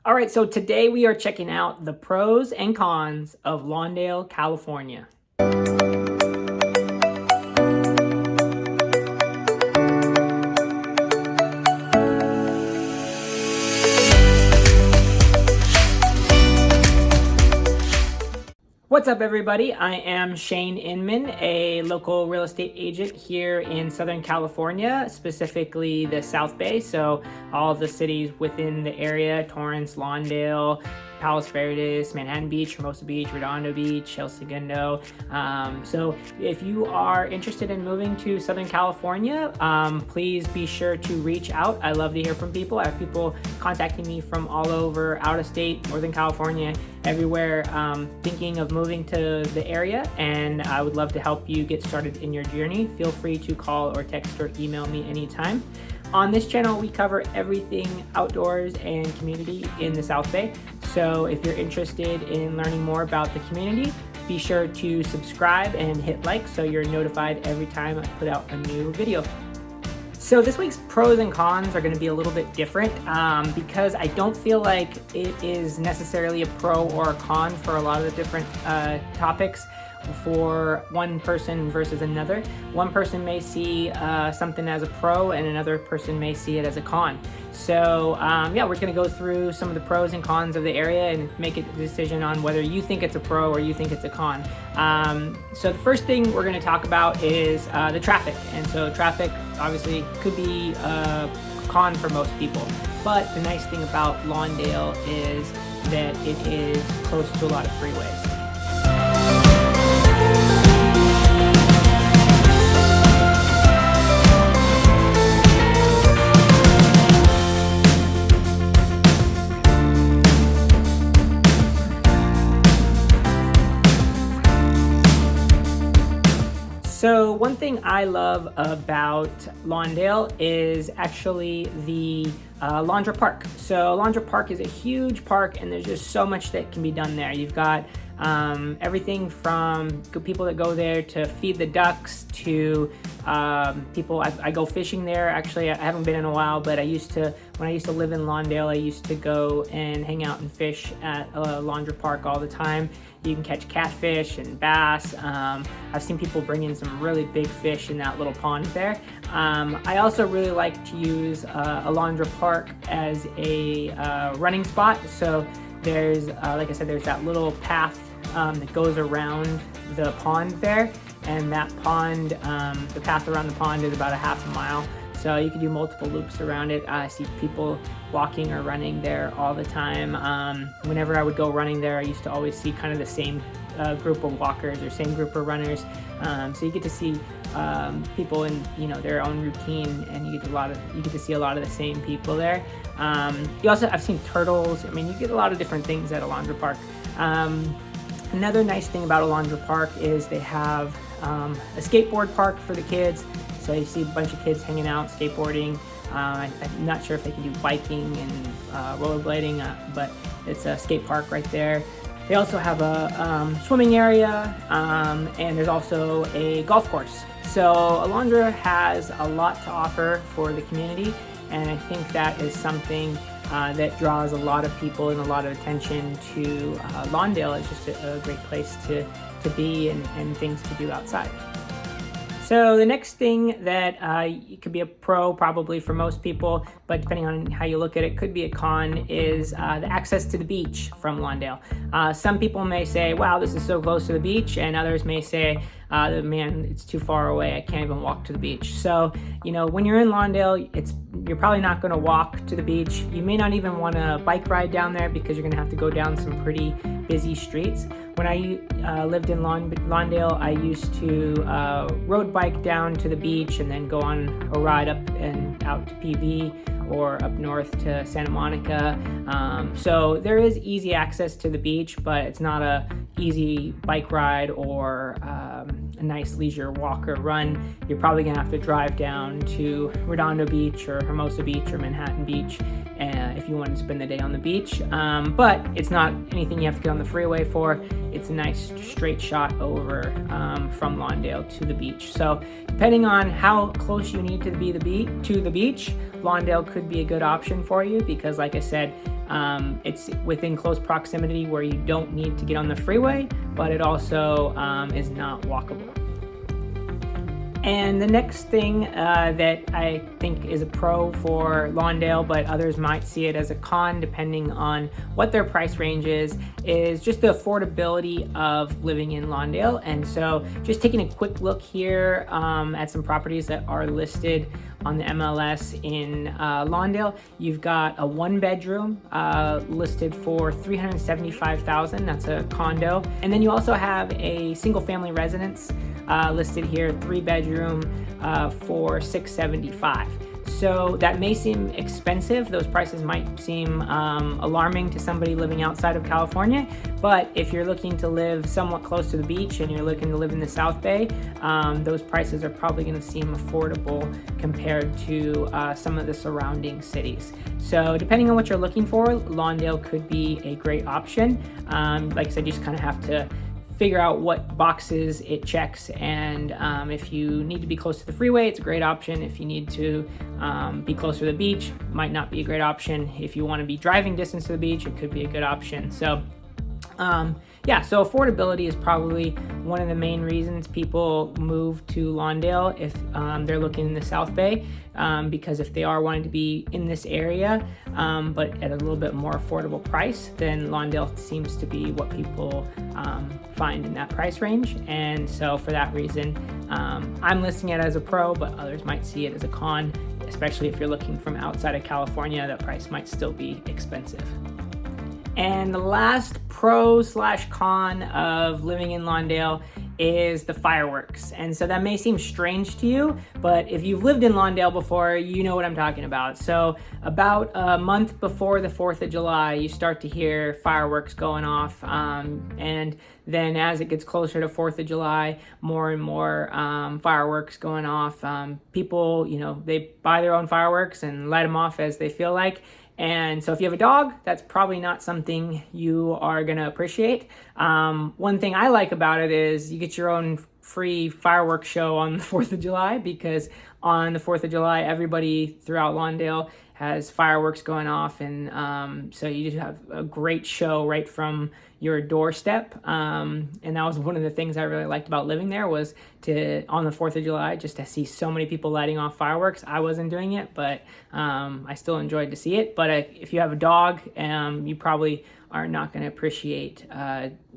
All right, so today we are checking out the pros and cons of Lawndale, California. What's up, everybody? I am CheyneInman, a local real estate agent here in Southern California, specifically the South Bay. So all of the cities within the area: Torrance, Lawndale, Palos Verdes, Manhattan Beach, Hermosa Beach, Redondo Beach, El Segundo. So if you are interested in moving to Southern California, please be sure to reach out. I love to hear from people. I have people contacting me from all over, out of state, Northern California, everywhere, thinking of moving to the area, and I would love to help you get started in your journey. Feel free to call or text or email me anytime. On this channel, we cover everything outdoors and community in the South Bay. So if you're interested in learning more about the community, be sure to subscribe and hit like so you're notified every time I put out a new video. So this week's pros and cons are going to be a little bit different because I don't feel like it is necessarily a pro or a con for a lot of the different topics for one person versus another. One person may see something as a pro and another person may see it as a con. So yeah, we're just going to go through some of the pros and cons of the area and make a decision on whether you think it's a pro or you think it's a con. So the first thing we're going to talk about is the traffic. And so traffic obviously could be a con for most people, but the nice thing about Lawndale is that it is close to a lot of freeways. So one thing I love about Lawndale is actually the Lawndale Park. So Lawndale Park is a huge park and there's just so much that can be done there. You've got everything from people that go there to feed the ducks to people. I go fishing there. Actually, I haven't been in a while, but when I used to live in Lawndale, I used to go and hang out and fish at Lawndale Park all the time. You can catch catfish and bass. I've seen people bring in some really big fish in that little pond there. I also really like to use Lawndale Park as a running spot. So there's, like I said, there's that little path that goes around the pond there. And that pond, the path around the pond is about a half a mile. So you can do multiple loops around it. I see people walking or running there all the time. Whenever I would go running there, I used to always see kind of the same group of walkers or same group of runners. So you get to see people in their own routine, and you get to see a lot of the same people there. I've seen turtles. I mean, you get a lot of different things at Lawndale Park. Another nice thing about Lawndale Park is they have a skateboard park for the kids. So you see a bunch of kids hanging out, skateboarding. I'm not sure if they can do biking and rollerblading, but it's a skate park right there. They also have a swimming area, and there's also a golf course. So Lawndale has a lot to offer for the community, and I think that is something that draws a lot of people and a lot of attention to Lawndale. It's just a great place to be and things to do outside. So the next thing that could be a pro probably for most people, but depending on how you look at it, could be a con, is the access to the beach from Lawndale. Some people may say, wow, this is so close to the beach, and others may say, man, it's too far away, I can't even walk to the beach. So, when you're in Lawndale, you're probably not going to walk to the beach. You may not even want to bike ride down there because you're going to have to go down some pretty busy streets. When I lived in Lawndale, I used to road bike down to the beach and then go on a ride up and out to PV or up north to Santa Monica. So there is easy access to the beach, but it's not a easy bike ride or a nice leisure walk or run. You're probably gonna have to drive down to Redondo Beach or Hermosa Beach or Manhattan Beach if you want to spend the day on the beach. But it's not anything you have to get on the freeway for. It's a nice straight shot over from Lawndale to the beach. So depending on how close you need to be to the beach, Lawndale could be a good option for you because, like I said, It's within close proximity where you don't need to get on the freeway, but it also is not walkable. And the next thing that I think is a pro for Lawndale, but others might see it as a con depending on what their price range is just the affordability of living in Lawndale. And so just taking a quick look here at some properties that are listed on the MLS in Lawndale, you've got a 1-bedroom listed for $375,000. That's a condo. And then you also have a single-family residence listed here, 3-bedroom for $675,000. So that may seem expensive. Those prices might seem alarming to somebody living outside of California, but if you're looking to live somewhat close to the beach and you're looking to live in the South Bay, those prices are probably going to seem affordable compared to some of the surrounding cities. So depending on what you're looking for, Lawndale could be a great option. Like I said, you just kind of have to figure out what boxes it checks, and if you need to be close to the freeway, it's a great option. If you need to be closer to the beach, might not be a great option. If you want to be driving distance to the beach, it could be a good option. So yeah, so affordability is probably one of the main reasons people move to Lawndale if they're looking in the South Bay, because if they are wanting to be in this area, but at a little bit more affordable price, then Lawndale seems to be what people find in that price range. And so for that reason, I'm listing it as a pro, but others might see it as a con, especially if you're looking from outside of California. That price might still be expensive. And the last pro/con of living in Lawndale is the fireworks. And so that may seem strange to you, but if you've lived in Lawndale before, you know what I'm talking about. So about a month before the 4th of July, you start to hear fireworks going off. And then as it gets closer to 4th of July, more and more fireworks going off. People, they buy their own fireworks and light them off as they feel like. And so if you have a dog, that's probably not something you are going to appreciate. One thing I like about it is you get your own free fireworks show on the 4th of July, because on the 4th of July, everybody throughout Lawndale has fireworks going off. And so you just have a great show right from your doorstep. And that was one of the things I really liked about living there, was on the 4th of July, just to see so many people lighting off fireworks. I wasn't doing it, but I still enjoyed to see it. But if you have a dog, you probably are not going to appreciate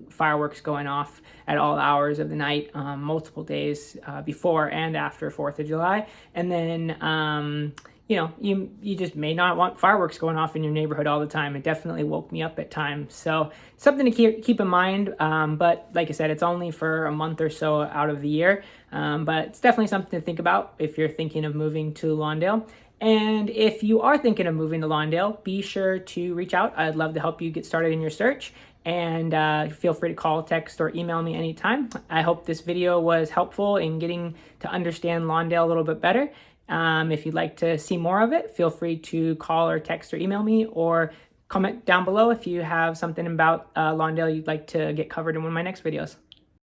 fireworks going off at all hours of the night, multiple days before and after 4th of July. And then you just may not want fireworks going off in your neighborhood all the time. It definitely woke me up at times. So something to keep in mind. But like I said, it's only for a month or so out of the year. But it's definitely something to think about if you're thinking of moving to Lawndale. And if you are thinking of moving to Lawndale, be sure to reach out. I'd love to help you get started in your search. And feel free to call, text, or email me anytime. I hope this video was helpful in getting to understand Lawndale a little bit better. If you'd like to see more of it, feel free to call or text or email me, or comment down below if you have something about Lawndale you'd like to get covered in one of my next videos.